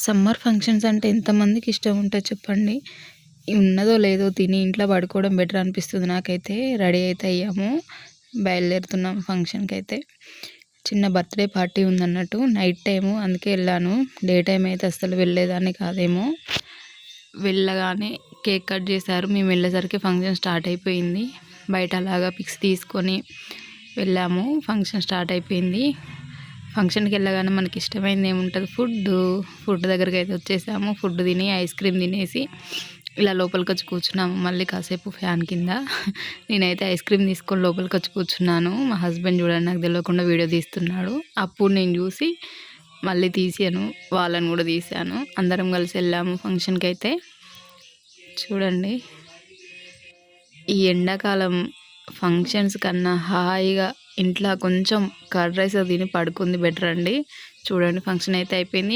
Summer functions అంటే ఎంతమందికి ఇష్టం ఉంటుంది చెప్పండి. ఉన్నదో లేదో తిని ఇంట్లో పడుకోవడం బెటర్ అనిపిస్తుంది నాకైతే. రెడీ అయితే అయ్యాము, బయలుదేరుతున్నాం ఫంక్షన్‌కైతే. చిన్న బర్త్‌డే పార్టీ ఉందన్నట్టు నైట్ టైము, అందుకే వెళ్ళాను. డే టైమ్ అయితే అస్సలు వెళ్ళేదాన్ని కాదేమో. వెళ్ళగానే కేక్ కట్ చేశారు. మేము వెళ్ళేసరికి ఫంక్షన్ స్టార్ట్ అయిపోయింది. బయట అలాగా పిక్స్ తీసుకొని వెళ్ళాము. ఫంక్షన్ స్టార్ట్ అయిపోయింది. ఫంక్షన్కి వెళ్ళగానే మనకి ఇష్టమైంది ఏముంటుంది, ఫుడ్ దగ్గరికి అయితే వచ్చేసాము. ఫుడ్ తిని ఐస్ క్రీమ్ తినేసి ఇలా లోపలికి వచ్చి కూర్చున్నాము. మళ్ళీ కాసేపు ఫ్యాన్ కింద నేనైతే ఐస్ క్రీమ్ తీసుకొని లోపలికి వచ్చి కూర్చున్నాను. మా హస్బెండ్ చూడండి నాకు తెలియకుండా వీడియో తీస్తున్నాడు. అప్పుడు నేను చూసి మళ్ళీ తీసాను, వాళ్ళని కూడా తీసాను. అందరం కలిసి వెళ్ళాము ఫంక్షన్కి అయితే. చూడండి, ఈ ఎండాకాలం ఫంక్షన్స్ కన్నా హాయిగా ఇంట్లో కొంచెం కర్డ్ రైస్ తిని పడుకుంది బెటర్ అండి. చూడండి, ఫంక్షన్ అయితే అయిపోయింది.